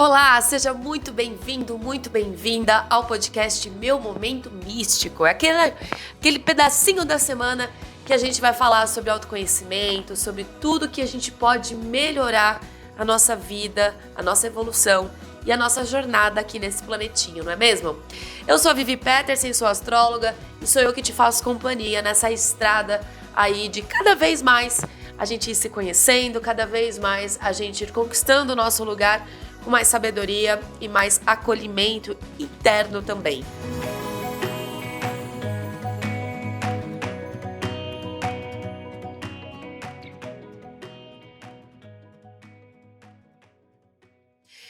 Olá, seja muito bem-vindo, muito bem-vinda ao podcast Meu Momento Místico. É aquele pedacinho da semana que a gente vai falar sobre autoconhecimento, sobre tudo que a gente pode melhorar a nossa vida, a nossa evolução e a nossa jornada aqui nesse planetinho, não é mesmo? Eu sou a Vivi Peterson, sou astróloga e sou eu que te faço companhia nessa estrada aí de cada vez mais a gente ir se conhecendo, cada vez mais a gente ir conquistando o nosso lugar com mais sabedoria e mais acolhimento interno também.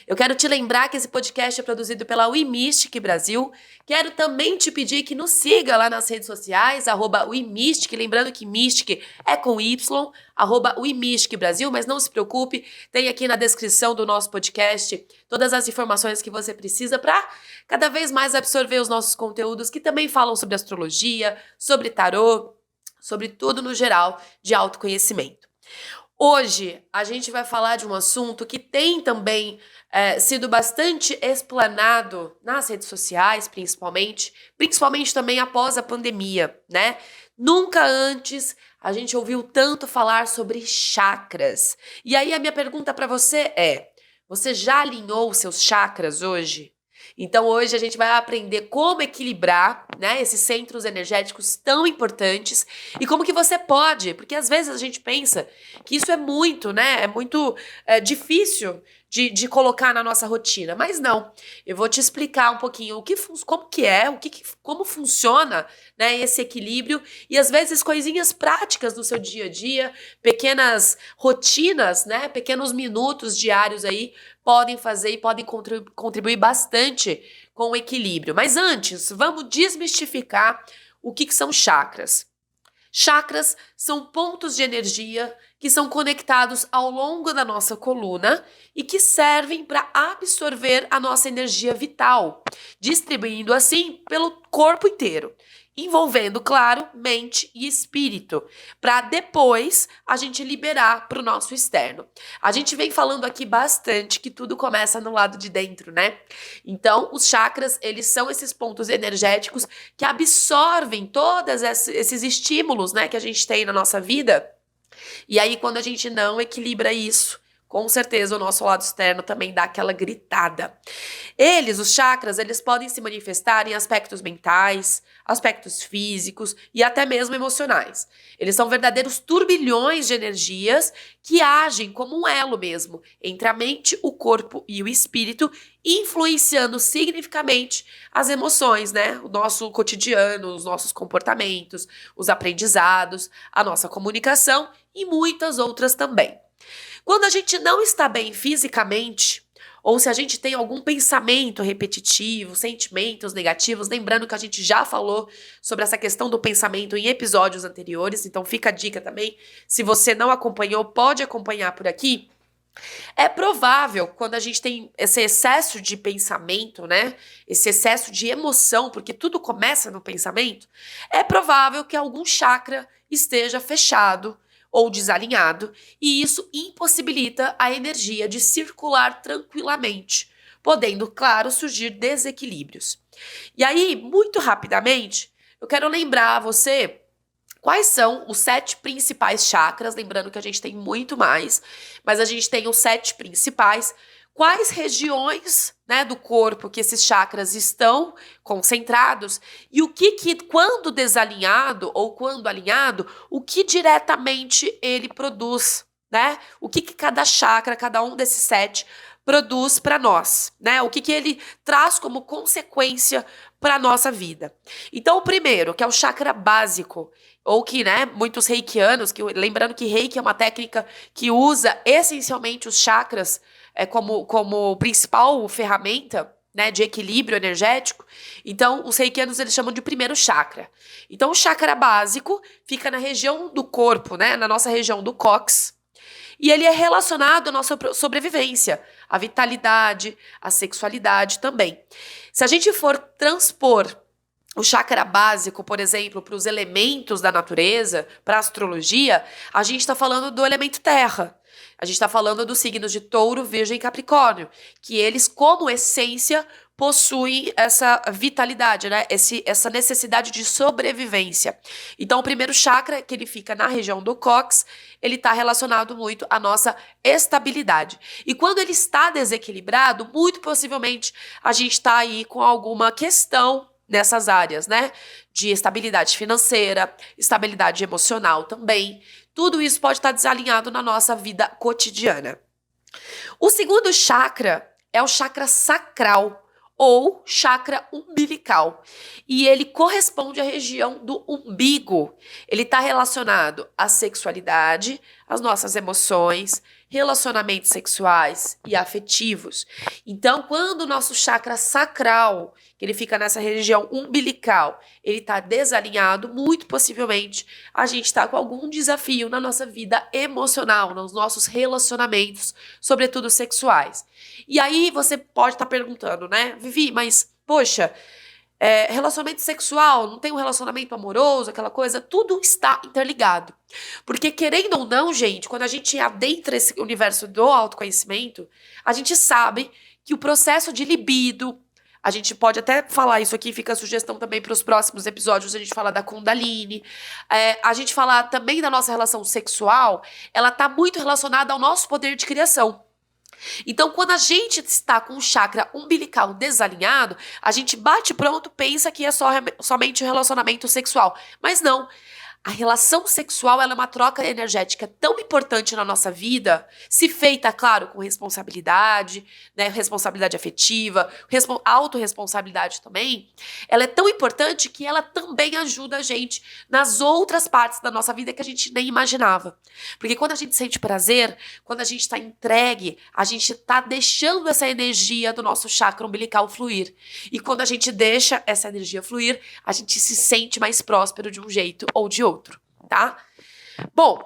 Eu quero te lembrar que esse podcast é produzido pela WeMystic Brasil. Quero também te pedir que nos siga lá nas redes sociais, @WeMystic, lembrando que Mystic é com Y, @WeMystic Brasil, mas não se preocupe, tem aqui na descrição do nosso podcast todas as informações que você precisa para cada vez mais absorver os nossos conteúdos que também falam sobre astrologia, sobre tarô, sobre tudo no geral de autoconhecimento. Hoje a gente vai falar de um assunto que tem também sido bastante explanado nas redes sociais, principalmente também após a pandemia, né? Nunca antes a gente ouviu tanto falar sobre chakras. E aí a minha pergunta para você é: você já alinhou os seus chakras hoje? Então hoje a gente vai aprender como equilibrar, né, esses centros energéticos tão importantes e como que você pode, porque às vezes a gente pensa que isso é muito, né, é muito difícil de colocar na nossa rotina, mas não. Eu vou te explicar um pouquinho como funciona, né, esse equilíbrio e às vezes coisinhas práticas do seu dia a dia, pequenas rotinas, né, pequenos minutos diários aí podem fazer e podem contribuir bastante com o equilíbrio. Mas antes, vamos desmistificar o que são chakras. Chakras são pontos de energia que são conectados ao longo da nossa coluna e que servem para absorver a nossa energia vital, distribuindo assim pelo corpo inteiro, envolvendo, claro, mente e espírito, para depois a gente liberar para o nosso externo. A gente vem falando aqui bastante que tudo começa no lado de dentro, né? Então, os chakras, eles são esses pontos energéticos que absorvem todos esses estímulos, né, que a gente tem na nossa vida. E aí, quando a gente não equilibra isso, com certeza o nosso lado externo também dá aquela gritada. Os chakras, eles podem se manifestar em aspectos mentais, aspectos físicos e até mesmo emocionais. Eles são verdadeiros turbilhões de energias que agem como um elo mesmo entre a mente, o corpo e o espírito, influenciando significativamente as emoções, né? O nosso cotidiano, os nossos comportamentos, os aprendizados, a nossa comunicação e muitas outras também. Quando a gente não está bem fisicamente, ou se a gente tem algum pensamento repetitivo, sentimentos negativos, lembrando que a gente já falou sobre essa questão do pensamento em episódios anteriores, então fica a dica também, se você não acompanhou, pode acompanhar por aqui. É provável, quando a gente tem esse excesso de pensamento, né, esse excesso de emoção, porque tudo começa no pensamento, é provável que algum chakra esteja fechado ou desalinhado, e isso impossibilita a energia de circular tranquilamente, podendo, claro, surgir desequilíbrios. E aí, muito rapidamente, eu quero lembrar a você quais são os 7 principais chakras, lembrando que a gente tem muito mais, mas a gente tem os 7 principais. Quais regiões, né, do corpo que esses chakras estão concentrados e o que quando desalinhado ou quando alinhado, o que diretamente ele produz, né? O que cada chakra, cada um desses 7 produz para nós, né? O que ele traz como consequência para a nossa vida. Então, o primeiro, que é o chakra básico, ou que, né, muitos reikianos, lembrando que reiki é uma técnica que usa essencialmente os chakras como principal ferramenta, né, de equilíbrio energético. Então, os reikianos, eles chamam de primeiro chakra. Então, o chakra básico fica na região do corpo, né, na nossa região do cóccix, e ele é relacionado à nossa sobrevivência, à vitalidade, à sexualidade também. Se a gente for transpor o chakra básico, por exemplo, para os elementos da natureza, para a astrologia, a gente está falando do elemento terra. A gente está falando dos signos de Touro, Virgem e Capricórnio, que eles, como essência, possuem essa vitalidade, né? Essa necessidade de sobrevivência. Então, o primeiro chakra, que ele fica na região do cóccix, ele está relacionado muito à nossa estabilidade. E quando ele está desequilibrado, muito possivelmente a gente está aí com alguma questão nessas áreas, né? De estabilidade financeira, estabilidade emocional também. Tudo isso pode estar desalinhado na nossa vida cotidiana. O segundo chakra é o chakra sacral, ou chakra umbilical. E ele corresponde à região do umbigo. Ele está relacionado à sexualidade, às nossas emoções, relacionamentos sexuais e afetivos. Então, quando o nosso chakra sacral, que ele fica nessa região umbilical, ele está desalinhado, muito possivelmente a gente está com algum desafio na nossa vida emocional, nos nossos relacionamentos, sobretudo sexuais. E aí você pode estar perguntando, né, Vivi, mas, poxa, relacionamento sexual, não tem um relacionamento amoroso, aquela coisa, tudo está interligado. Porque, querendo ou não, gente, quando a gente adentra esse universo do autoconhecimento, a gente sabe que o processo de libido, a gente pode até falar isso aqui, fica a sugestão também para os próximos episódios, a gente fala da Kundalini, a gente fala também da nossa relação sexual, ela está muito relacionada ao nosso poder de criação. Então, quando a gente está com o chakra umbilical desalinhado, a gente bate pronto, pensa que é somente o relacionamento sexual. Mas não. A relação sexual ela é uma troca energética tão importante na nossa vida, se feita, claro, com responsabilidade, né, responsabilidade afetiva, autorresponsabilidade também. Ela é tão importante que ela também ajuda a gente nas outras partes da nossa vida que a gente nem imaginava. Porque quando a gente sente prazer, quando a gente está entregue, a gente está deixando essa energia do nosso chakra umbilical fluir. E quando a gente deixa essa energia fluir, a gente se sente mais próspero de um jeito ou de outro. Tá? Bom,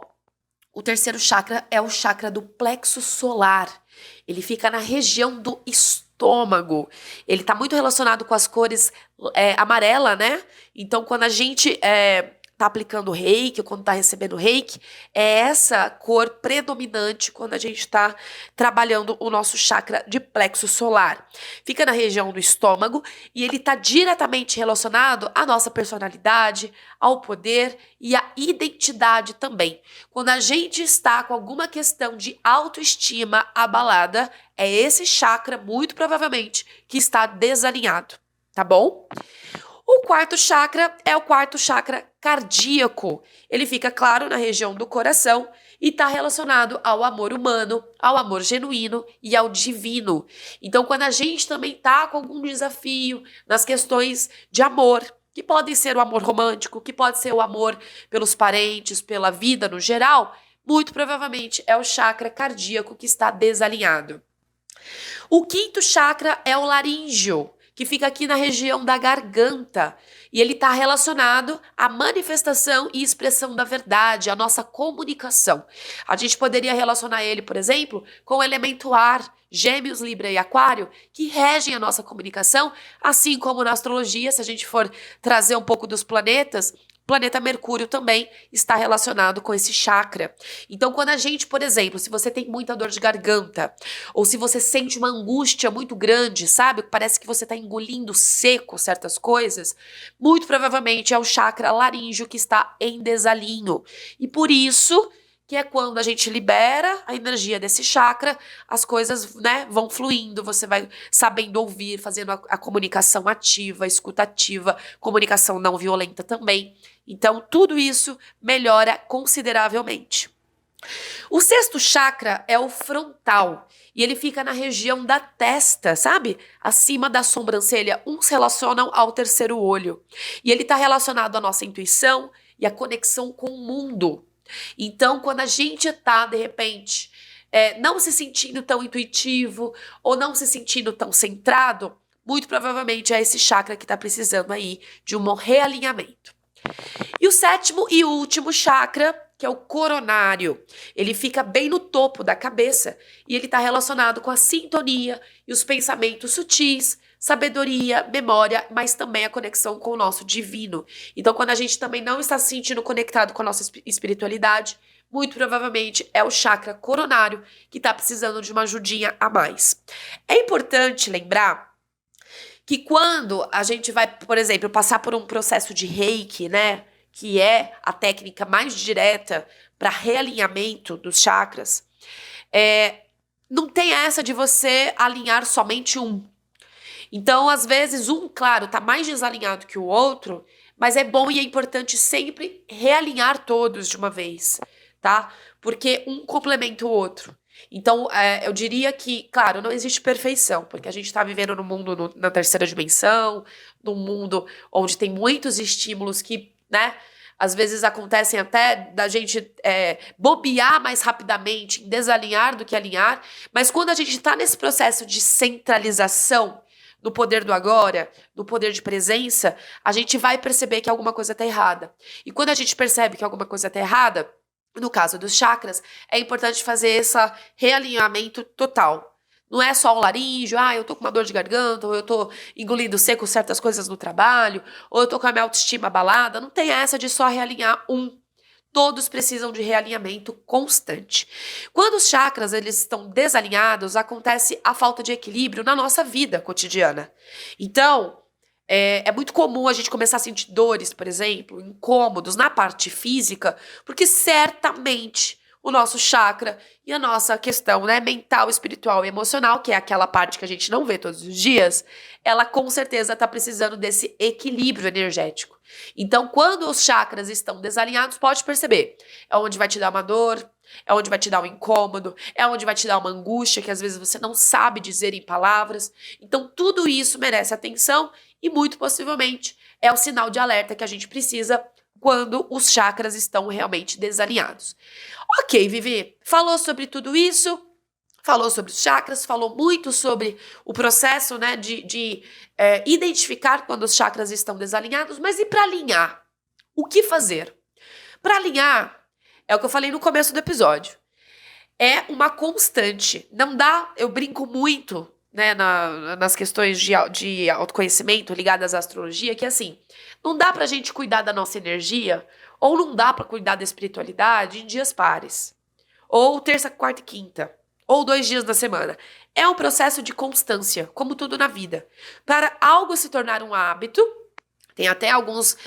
o terceiro chakra é o chakra do plexo solar. Ele fica na região do estômago. Ele está muito relacionado com as cores amarela, né? Então, quando a gente tá aplicando reiki, ou quando tá recebendo reiki, é essa cor predominante quando a gente tá trabalhando o nosso chakra de plexo solar. Fica na região do estômago e ele tá diretamente relacionado à nossa personalidade, ao poder e à identidade também. Quando a gente está com alguma questão de autoestima abalada, é esse chakra, muito provavelmente, que está desalinhado, tá bom? O quarto chakra é o quarto chakra cardíaco. Ele fica, claro, na região do coração e está relacionado ao amor humano, ao amor genuíno e ao divino. Então, quando a gente também está com algum desafio nas questões de amor, que podem ser o amor romântico, que pode ser o amor pelos parentes, pela vida no geral, muito provavelmente é o chakra cardíaco que está desalinhado. O quinto chakra é o laríngeo, que fica aqui na região da garganta. E ele está relacionado à manifestação e expressão da verdade, à nossa comunicação. A gente poderia relacionar ele, por exemplo, com o elemento ar, Gêmeos, Libra e Aquário, que regem a nossa comunicação, assim como na astrologia, se a gente for trazer um pouco dos planetas, o planeta Mercúrio também está relacionado com esse chakra. Então, quando a gente, por exemplo, se você tem muita dor de garganta, ou se você sente uma angústia muito grande, sabe? Parece que você está engolindo seco certas coisas, muito provavelmente é o chakra laríngeo que está em desalinho. E por isso que é quando a gente libera a energia desse chakra, as coisas, né, vão fluindo, você vai sabendo ouvir, fazendo a comunicação ativa, escutativa, comunicação não violenta também. Então, tudo isso melhora consideravelmente. O sexto chakra é o frontal, e ele fica na região da testa, sabe? Acima da sobrancelha, uns relacionam ao terceiro olho. E ele está relacionado à nossa intuição e à conexão com o mundo. Então, quando a gente tá, de repente, não se sentindo tão intuitivo ou não se sentindo tão centrado, muito provavelmente é esse chakra que está precisando aí de um realinhamento. E o sétimo e último chakra, que é o coronário, ele fica bem no topo da cabeça e ele está relacionado com a sintonia e os pensamentos sutis, sabedoria, memória, mas também a conexão com o nosso divino. Então, quando a gente também não está se sentindo conectado com a nossa espiritualidade, muito provavelmente é o chakra coronário que está precisando de uma ajudinha a mais. É importante lembrar que quando a gente vai, por exemplo, passar por um processo de reiki, né, que é a técnica mais direta para realinhamento dos chakras, não tem essa de você alinhar somente um. Então, às vezes, um, claro, tá mais desalinhado que o outro, mas é bom e é importante sempre realinhar todos de uma vez, tá? Porque um complementa o outro. Então, eu diria que, claro, não existe perfeição, porque a gente tá vivendo num mundo na terceira dimensão, num mundo onde tem muitos estímulos que, né, às vezes acontecem até da gente bobear mais rapidamente, desalinhar do que alinhar, mas quando a gente tá nesse processo de centralização, no poder do agora, no poder de presença, a gente vai perceber que alguma coisa está errada. E quando a gente percebe que alguma coisa está errada, no caso dos chakras, é importante fazer esse realinhamento total. Não é só um laríngeo, eu tô com uma dor de garganta, ou eu tô engolindo seco certas coisas no trabalho, ou eu tô com a minha autoestima abalada. Não tem essa de só realinhar um. Todos precisam de realinhamento constante. Quando os chakras eles estão desalinhados, acontece a falta de equilíbrio na nossa vida cotidiana. Então, é muito comum a gente começar a sentir dores, por exemplo, incômodos na parte física, porque certamente o nosso chakra e a nossa questão, né, mental, espiritual e emocional, que é aquela parte que a gente não vê todos os dias, ela com certeza está precisando desse equilíbrio energético. Então, quando os chakras estão desalinhados, pode perceber, é onde vai te dar uma dor, é onde vai te dar um incômodo, é onde vai te dar uma angústia que às vezes você não sabe dizer em palavras. Então, tudo isso merece atenção e muito possivelmente é o sinal de alerta que a gente precisa quando os chakras estão realmente desalinhados. Ok, Vivi, falou sobre tudo isso, falou sobre os chakras, falou muito sobre o processo, né, de identificar quando os chakras estão desalinhados, mas e para alinhar? O que fazer? Para alinhar, é o que eu falei no começo do episódio, é uma constante. Não dá, eu brinco muito, né, nas questões de autoconhecimento ligadas à astrologia, que assim, não dá pra gente cuidar da nossa energia, ou não dá pra cuidar da espiritualidade em dias pares, ou terça, quarta e quinta, ou 2 dias da semana. É um processo de constância, como tudo na vida. Para algo se tornar um hábito, tem até alguns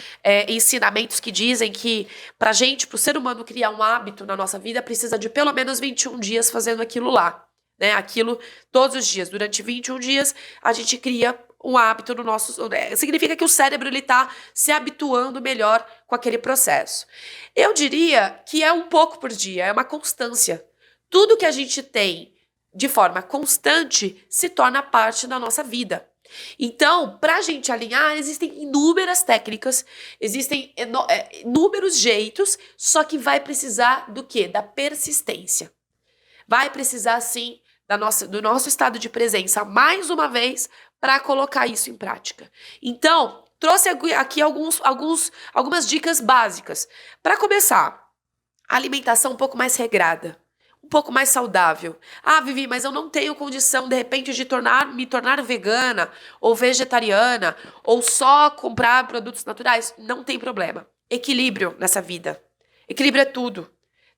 ensinamentos que dizem que pra gente, pro ser humano criar um hábito na nossa vida, precisa de pelo menos 21 dias fazendo aquilo lá, né? Aquilo todos os dias. Durante 21 dias, a gente cria um hábito no nosso... significa que o cérebro, ele tá se habituando melhor com aquele processo. Eu diria que é um pouco por dia, é uma constância. Tudo que a gente tem de forma constante se torna parte da nossa vida. Então, para a gente alinhar, existem inúmeras técnicas, existem inúmeros jeitos, só que vai precisar do quê? Da persistência. Vai precisar, sim, do nosso estado de presença, mais uma vez, para colocar isso em prática. Então, trouxe aqui algumas dicas básicas. Para começar, alimentação um pouco mais regrada. Um pouco mais saudável. Vivi, mas eu não tenho condição, de repente, de me tornar vegana ou vegetariana ou só comprar produtos naturais. Não tem problema. Equilíbrio nessa vida. Equilíbrio é tudo,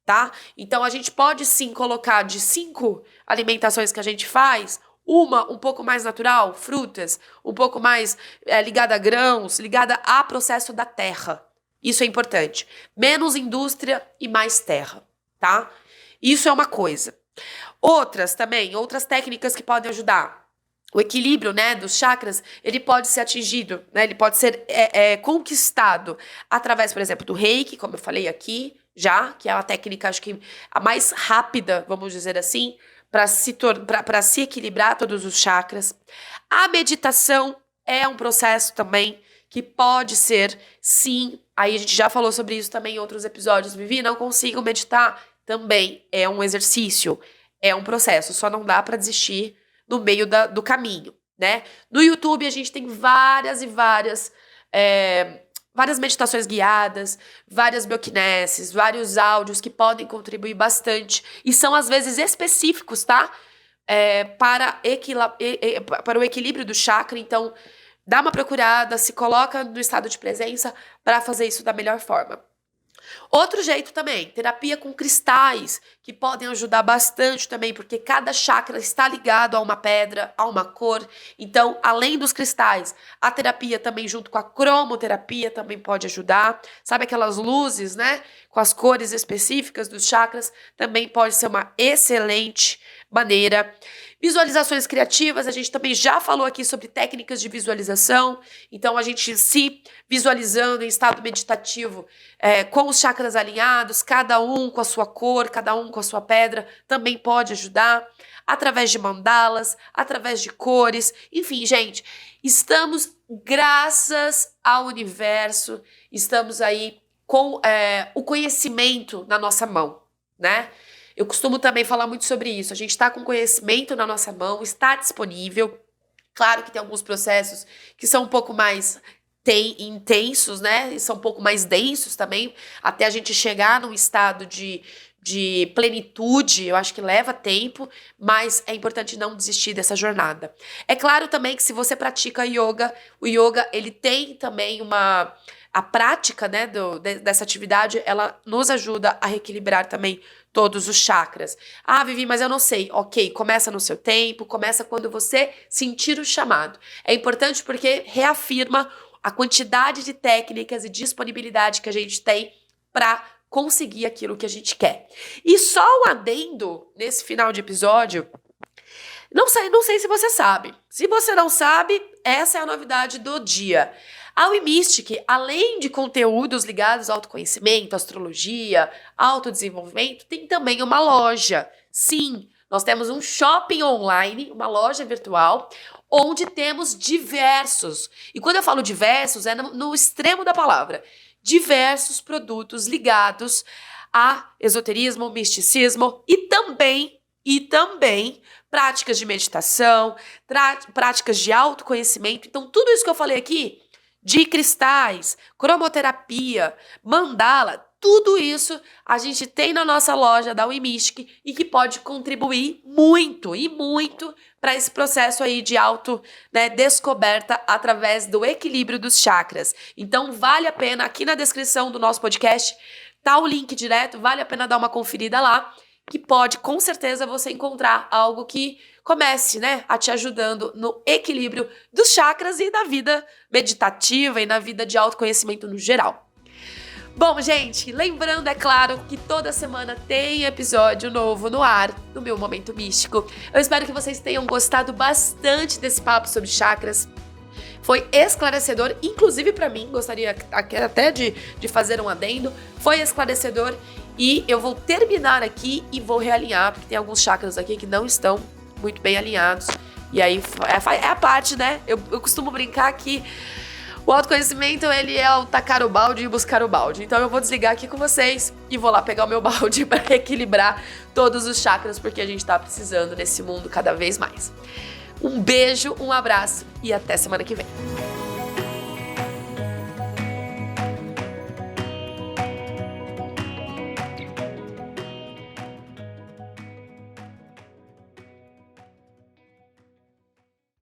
tá? Então, a gente pode, sim, colocar de 5 alimentações que a gente faz, uma um pouco mais natural, frutas, um pouco mais ligada a grãos, ligada a processo da terra. Isso é importante. Menos indústria e mais terra, tá? Isso é uma coisa. Outras técnicas que podem ajudar. O equilíbrio, né, dos chakras, ele pode ser atingido, né, ele pode ser conquistado através, por exemplo, do reiki, como eu falei aqui já, que é uma técnica, acho que a mais rápida, vamos dizer assim, para se equilibrar todos os chakras. A meditação é um processo também que pode ser, sim, aí a gente já falou sobre isso também em outros episódios. Vivi, não consigo meditar. Também é um exercício, é um processo, só não dá para desistir no meio do caminho, né? No YouTube a gente tem várias meditações guiadas, várias bioquineses, vários áudios que podem contribuir bastante e são às vezes específicos, tá? Para o equilíbrio do chakra, então dá uma procurada, se coloca no estado de presença para fazer isso da melhor forma. Outro jeito também, terapia com cristais, que podem ajudar bastante também, porque cada chakra está ligado a uma pedra, a uma cor. Então, além dos cristais, a terapia também junto com a cromoterapia também pode ajudar. Sabe aquelas luzes, né, com as cores específicas dos chakras, também pode ser uma excelente maneira. Visualizações criativas, a gente também já falou aqui sobre técnicas de visualização. Então, a gente se visualizando em estado meditativo, com os chakras alinhados, cada um com a sua cor, cada um com a sua pedra, também pode ajudar. Através de mandalas, através de cores. Enfim, gente, estamos, graças ao universo, estamos aí com o conhecimento na nossa mão, né? Eu costumo também falar muito sobre isso. A gente está com conhecimento na nossa mão, está disponível. Claro que tem alguns processos que são um pouco mais intensos, né? E são um pouco mais densos também, até a gente chegar num estado de plenitude. Eu acho que leva tempo, mas é importante não desistir dessa jornada. É claro também que se você pratica yoga, o yoga ele tem também a prática, né, dessa atividade, ela nos ajuda a reequilibrar também todos os chakras. Ah, Vivi, mas eu não sei. Ok, começa no seu tempo, começa quando você sentir o chamado. É importante porque reafirma a quantidade de técnicas e disponibilidade que a gente tem para conseguir aquilo que a gente quer. E só um adendo nesse final de episódio. Não sei se você sabe. Se você não sabe, essa é a novidade do dia. A WeMystic, além de conteúdos ligados ao autoconhecimento, astrologia, autodesenvolvimento, tem também uma loja. Sim, nós temos um shopping online, uma loja virtual, onde temos diversos, e quando eu falo diversos, é no extremo da palavra, diversos produtos ligados a esoterismo, misticismo e também práticas de meditação, práticas de autoconhecimento. Então, tudo isso que eu falei aqui, de cristais, cromoterapia, mandala, tudo isso a gente tem na nossa loja da WeMystic e que pode contribuir muito e muito para esse processo aí de descoberta através do equilíbrio dos chakras. Então vale a pena, aqui na descrição do nosso podcast tá o link direto, vale a pena dar uma conferida lá, que pode com certeza você encontrar algo que comece, né, a te ajudando no equilíbrio dos chakras e da vida meditativa e na vida de autoconhecimento no geral. Bom, gente, lembrando, é claro, que toda semana tem episódio novo no ar, no meu Momento Místico. Eu espero que vocês tenham gostado bastante desse papo sobre chakras. Foi esclarecedor, inclusive para mim, gostaria até de fazer um adendo, foi esclarecedor e eu vou terminar aqui e vou realinhar, porque tem alguns chakras aqui que não estão muito bem alinhados. E aí é a parte, né? Eu costumo brincar que o autoconhecimento, ele é o tacar o balde e buscar o balde. Então eu vou desligar aqui com vocês e vou lá pegar o meu balde para equilibrar todos os chakras, porque a gente tá precisando nesse mundo cada vez mais. Um beijo, um abraço e até semana que vem.